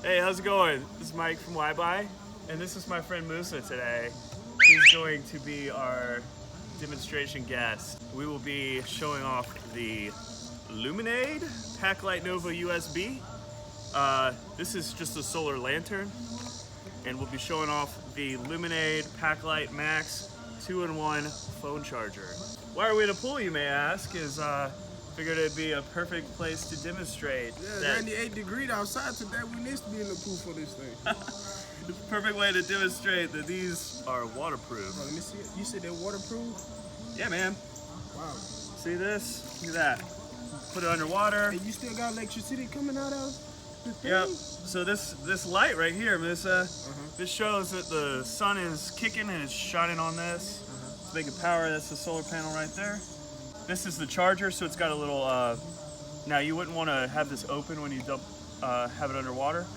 Hey, how's it going? This is Mike from YBuy, and this is my friend Musa today. He's going to be our demonstration guest. We will be showing off the LuminAid Packlight Nova USB. This is just a solar lantern, and we'll be showing off the LuminAid Packlight Max 2-in-1 phone charger. Why are we in a pool, you may ask? Figured it'd be a perfect place to demonstrate. Yeah, 98 degrees outside today. We need to be in the pool for this thing. It's a perfect way to demonstrate that these are waterproof. Oh, let me see it. You said they're waterproof? Yeah, man. Wow. See this? Look at that. Put it underwater. And you still got electricity coming out of the thing? Yep. So this light right here, Musa, this shows that the sun is kicking and it's shining on this. It's making power. That's the solar panel right there. This is the charger, so it's got a little, now you wouldn't want to have this open when you have it underwater,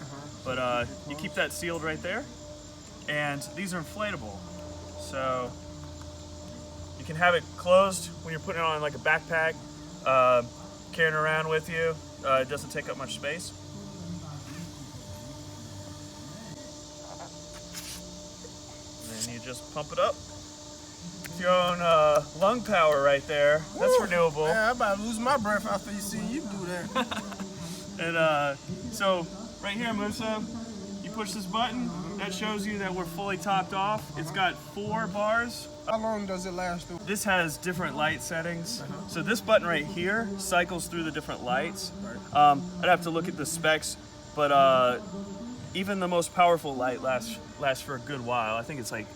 but you keep that sealed right there. And these are inflatable. So you can have it closed when you're putting it on like a backpack, carrying it around with you. It doesn't take up much space. And then you just pump it up. Your own lung power right there. That's renewable. Man, I'm about to lose my breath after you see you do that. And so right here, Musa, you push this button. That shows you that we're fully topped off. It's got 4 bars. How long does it last? This has different light settings. So this button right here cycles through the different lights. I'd have to look at the specs, but even the most powerful light lasts for a good while. I think it's like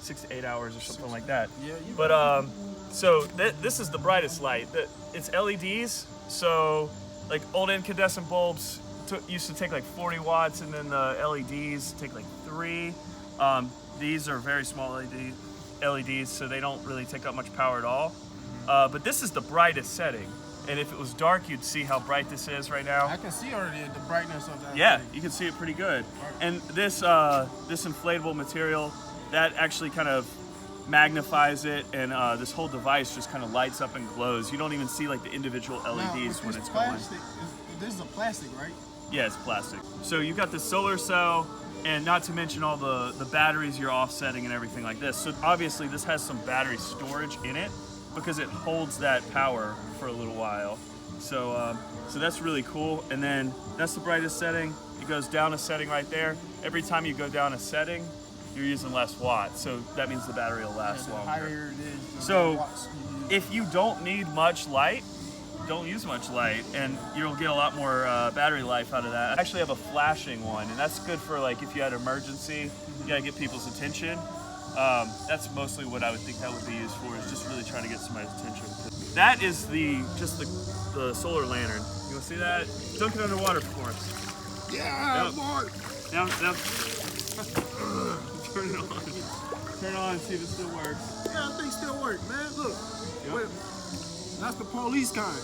6 to 8 hours or something like that. Yeah, but so this is the brightest light. It's LEDs, so like old incandescent bulbs used to take like 40 watts, and then the LEDs take like 3. These are very small LEDs, so they don't really take up much power at all. But this is the brightest setting, and if it was dark, you'd see how bright this is right now. I can see already the brightness of that. Yeah, thing. you can see it pretty good. And this inflatable material, that actually kind of magnifies it, and this whole device just kind of lights up and glows. You don't even see like the individual LEDs when it's going. This is a plastic, right? Yeah, it's plastic. So you've got the solar cell, and not to mention all the batteries you're offsetting and everything like this. So obviously this has some battery storage in it because it holds that power for a little while. So that's really cool. And then that's the brightest setting. It goes down a setting right there. Every time you go down a setting, you're using less watts, so that means the battery will last longer. Higher it is, so watts you use. if you don't need much light, don't use much light, and you'll get a lot more battery life out of that. I actually have a flashing one, and that's good for like if you had an emergency, you gotta get people's attention. That's mostly what I would think that would be used for, is just really trying to get somebody's attention. That is just the solar lantern. You wanna see that? Dunk it underwater for us. Yeah, boy. Now turn it on. Turn it on and see if it still works. Yeah, I think it still works, man. Look. Yep. Wait, that's the police kind.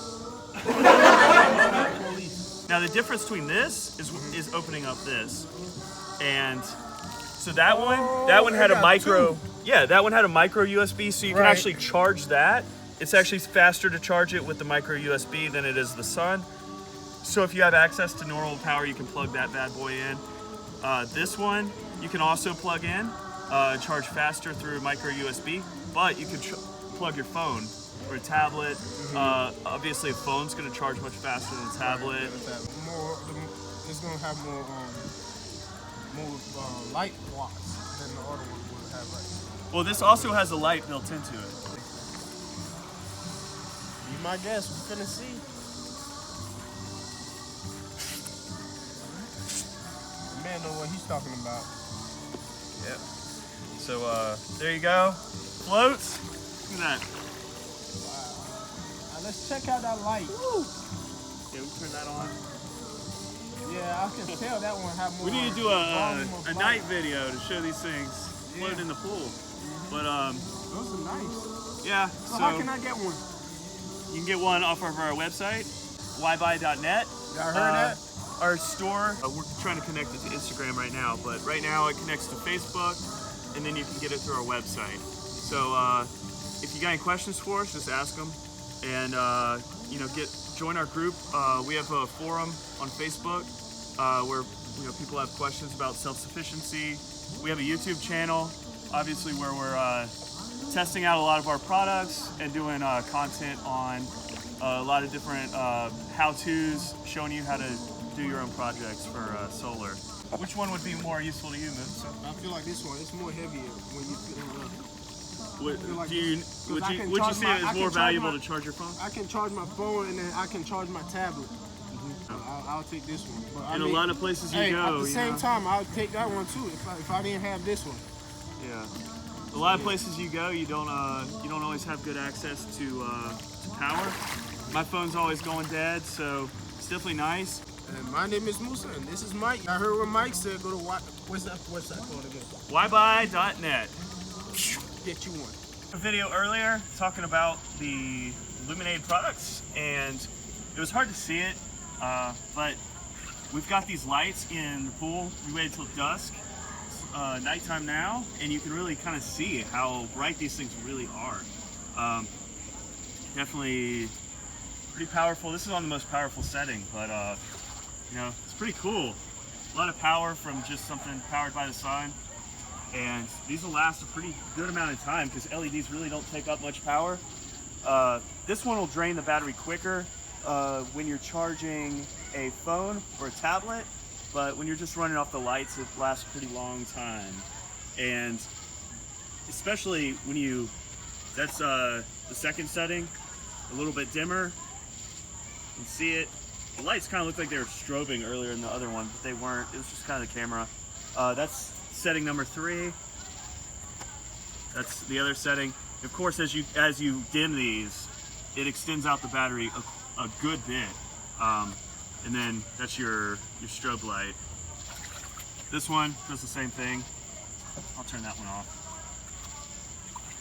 Now the difference between this is opening up this, and so that one had a micro. Yeah, that one had a micro USB, so you can actually charge that. It's actually faster to charge it with the micro USB than it is the sun. So if you have access to normal power, you can plug that bad boy in. This one you can also plug in, charge faster through micro USB, but you can plug your phone or a tablet. Obviously a phone's going to charge much faster than a tablet. It's going to have more light watts than the other one would have right now. Well, this also has a light built into it. Be my guess, we're finna see. The man know what he's talking about. Yep. So there you go. Floats. Look at that. Wow. Now let's check out that light. Woo. Yeah, we turn that on. Yeah, I can tell that one have more. We need to do a night video to show these things floating in the pool. But those are nice. Yeah. So how can I get one? You can get one off of our website, ybuy.net. Y'all heard that? Our store, we're trying to connect it to Instagram right now, but right now it connects to Facebook, and then you can get it through our website. So if you got any questions for us, just ask them, and join our group. We have a forum on Facebook where you know, people have questions about self-sufficiency. We have a YouTube channel, obviously, where we're testing out a lot of our products and doing content on a lot of different how-tos, showing you how to do your own projects for solar. Which one would be more useful to you, Miss? I feel like this one, it's more heavier when you put it up. Would you say it is more valuable to charge your phone? I can charge my phone and then I can charge my tablet. I'll take this one. But In a lot of places you go, at the same time, I'll take that one too if I didn't have this one. Yeah. A lot of places you go, you don't always have good access to power. My phone's always going dead, so it's definitely nice. And my name is Musa, and this is Mike. I heard what Mike said. Go to what's that called again? Ybuy.net. Get you one. A video earlier talking about the LuminAid products, and it was hard to see it, but we've got these lights in the pool. We waited till dusk. Nighttime now, and you can really kind of see how bright these things really are. Definitely pretty powerful. This is on the most powerful setting, but you know, it's pretty cool. A lot of power from just something powered by the sun, and these will last a pretty good amount of time because LEDs really don't take up much power. This one will drain the battery quicker when you're charging a phone or a tablet. But when you're just running off the lights, it lasts a pretty long time. And especially when that's the second setting, a little bit dimmer. You can see it. The lights kind of looked like they were strobing earlier in the other one, but they weren't. It was just kind of the camera. That's setting number 3. That's the other setting. Of course, as you dim these, it extends out the battery a good bit. And then that's your strobe light. This one does the same thing. I'll turn that one off.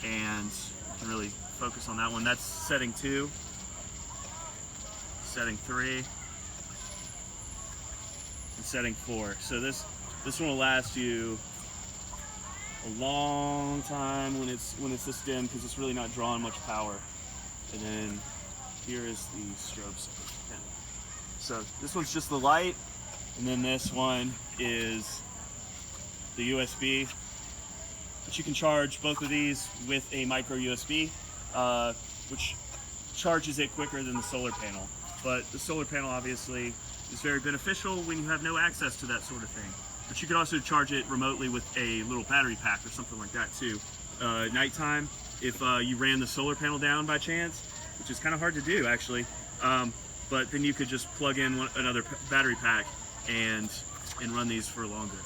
And you can really focus on that one. That's setting 2. Setting 3. And setting 4. So this one will last you a long time when it's this dim because it's really not drawing much power. And then here is the strobe setting. So this one's just the light, and then this one is the USB. But you can charge both of these with a micro USB, which charges it quicker than the solar panel. But the solar panel obviously is very beneficial when you have no access to that sort of thing. But you could also charge it remotely with a little battery pack or something like that too. Nighttime, if you ran the solar panel down by chance, which is kind of hard to do actually, but then you could just plug in another battery pack and run these for longer.